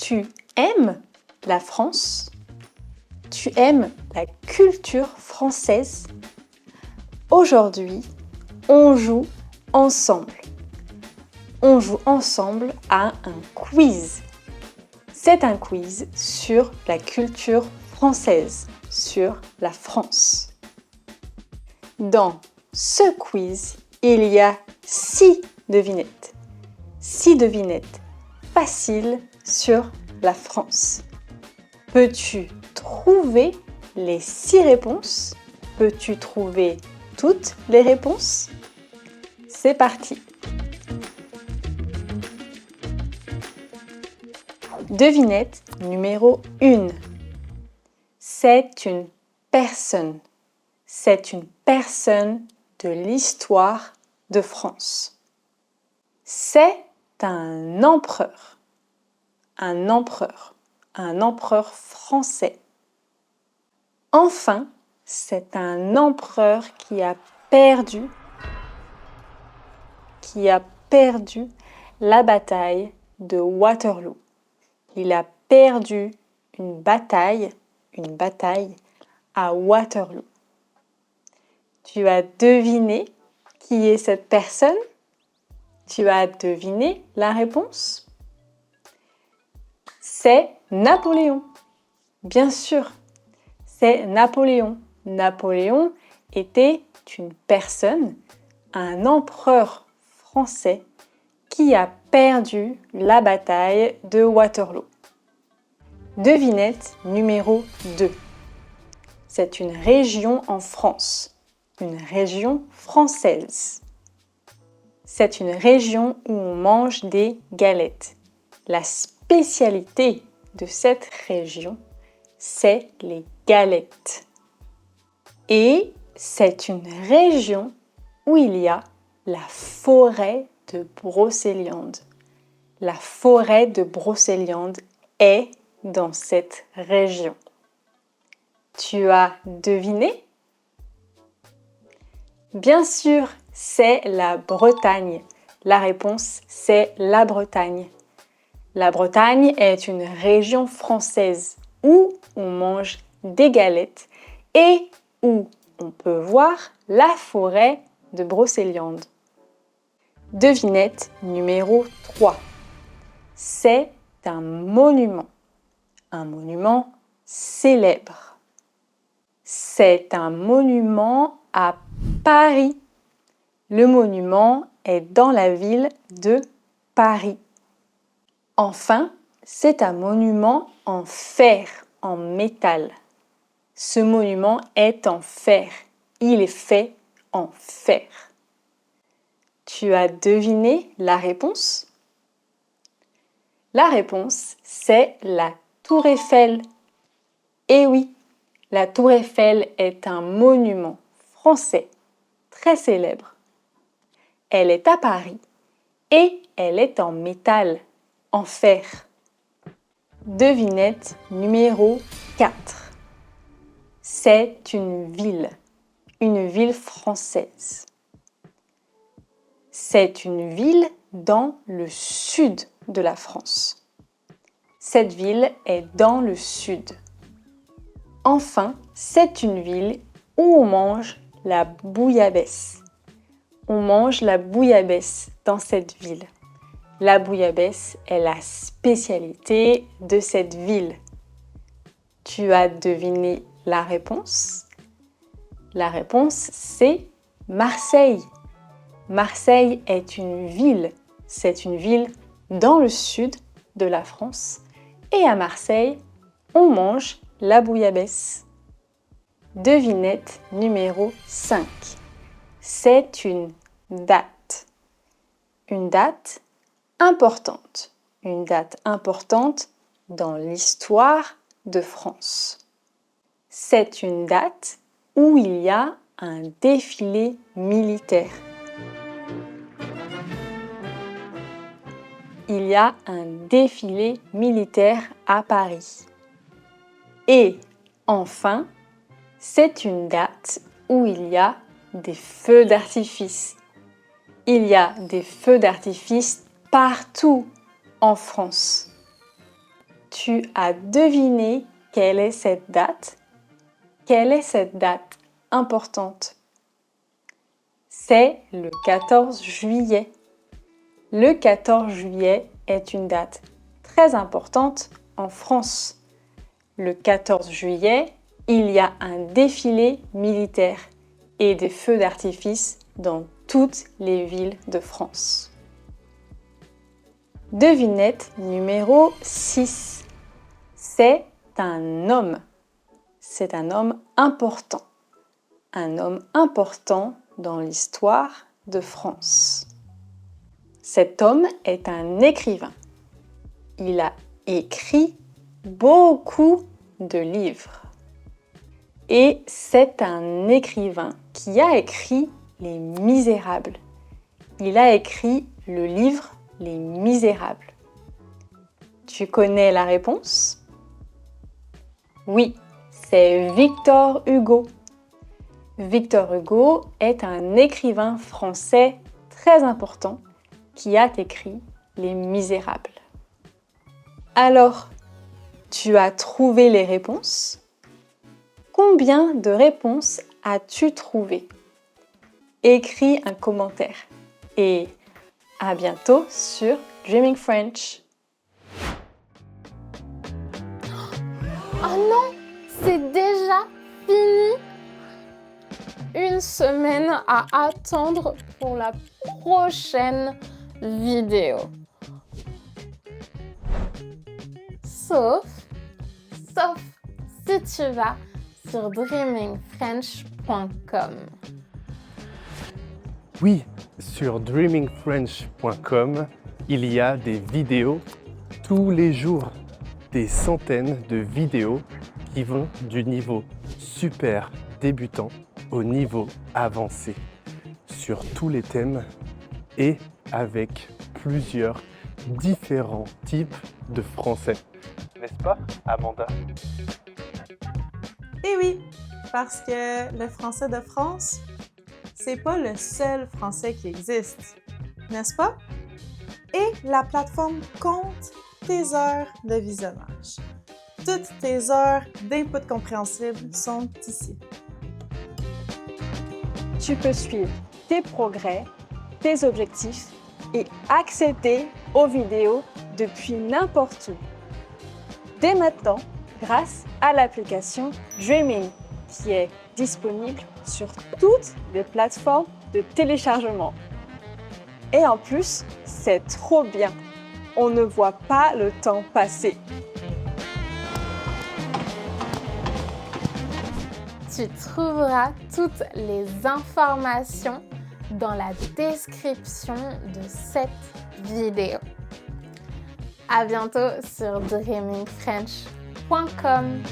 Tu aimes la France? Tu aimes la culture française? Aujourd'hui, on joue ensemble. On joue ensemble à un quiz. C'est un quiz sur la culture française, sur la France. Dans ce quiz, il y a 6 devinettes. 6 devinettes faciles sur la France. Peux-tu trouver les 6 réponses? Peux-tu trouver toutes les réponses? C'est parti! Devinette numéro 1. C'est une personne. C'est une personne de l'histoire de France. C'est un empereur. Un empereur. Un empereur français. Enfin, c'est un empereur qui a perdu la bataille de Waterloo. Il a perdu une bataille à Waterloo. Tu as deviné qui est cette personne? Tu as deviné la réponse? C'est Napoléon. Bien sûr, c'est Napoléon. Napoléon était une personne, un empereur français qui a perdu la bataille de Waterloo. Devinette numéro 2. C'est une région en France, une région française. C'est une région où on mange des galettes. La spécialité de cette région, c'est les galettes. Et c'est une région où il y a la forêt de Brocéliande. La forêt de Brocéliande est dans cette région. Tu as deviné? Bien sûr, c'est la Bretagne. La réponse, c'est la Bretagne. La Bretagne est une région française où on mange des galettes et où on peut voir la forêt de Brocéliande. Devinette numéro 3. C'est un monument célèbre. C'est un monument à Paris. Le monument est dans la ville de Paris. Enfin, c'est un monument en fer, en métal. Ce monument est en fer. Il est fait en fer. Tu as deviné la réponse? La réponse, c'est la Tour Eiffel. Eh oui, la Tour Eiffel est un monument français très célèbre. Elle est à Paris et elle est en métal, en fer. Devinette numéro 4. C'est une ville française. C'est une ville dans le sud de la France. Cette ville est dans le sud. Enfin, c'est une ville où on mange la bouillabaisse. On mange la bouillabaisse dans cette ville. La bouillabaisse est la spécialité de cette ville. Tu as deviné la réponse? La réponse, c'est Marseille. Marseille est une ville. C'est une ville dans le sud de la France. Et à Marseille, on mange la bouillabaisse. Devinette numéro 5. C'est une date. Une date importante. Une date importante dans l'histoire de France. C'est une date où il y a un défilé militaire. Il y a un défilé militaire à Paris. Et enfin, c'est une date où il y a des feux d'artifice. Il y a des feux d'artifice partout en France. tu as deviné quelle est cette date? Quelle est cette date importante? C'est le 14 juillet. Le 14 juillet est une date très importante en France. Le 14 juillet, il y a un défilé militaire et des feux d'artifice dans toutes les villes de France. Devinette numéro 6. C'est un homme. C'est un homme important. Un homme important dans l'histoire de France. Cet homme est un écrivain. Il a écrit beaucoup de livres. Et c'est un écrivain qui a écrit Les Misérables. Il a écrit le livre Les Misérables. Tu connais la réponse? Oui, c'est Victor Hugo. Victor Hugo est un écrivain français très important qui a écrit Les Misérables. Alors, tu as trouvé les réponses? Combien de réponses as-tu trouvé? Écris un commentaire et à bientôt sur Dreaming French. Oh non, c'est déjà fini. Une semaine à attendre pour la prochaine vidéo. Sauf si tu vas sur dreamingfrench.com. Oui, sur dreamingfrench.com, il y a des vidéos tous les jours, des centaines de vidéos qui vont du niveau super débutant au niveau avancé, sur tous les thèmes et avec plusieurs différents types de français. N'est-ce pas, Amanda? Eh oui, parce que le français de France, c'est pas le seul français qui existe, n'est-ce pas? Et la plateforme compte tes heures de visionnage. Toutes tes heures d'input compréhensible sont ici. Tu peux suivre tes progrès, tes objectifs et accéder aux vidéos depuis n'importe où. Dès maintenant, grâce à l'application Dreaming qui est disponible sur toutes les plateformes de téléchargement. Et en plus, c'est trop bien. On ne voit pas le temps passer. Tu trouveras toutes les informations dans la description de cette vidéo. À bientôt sur dreamingfrench.com.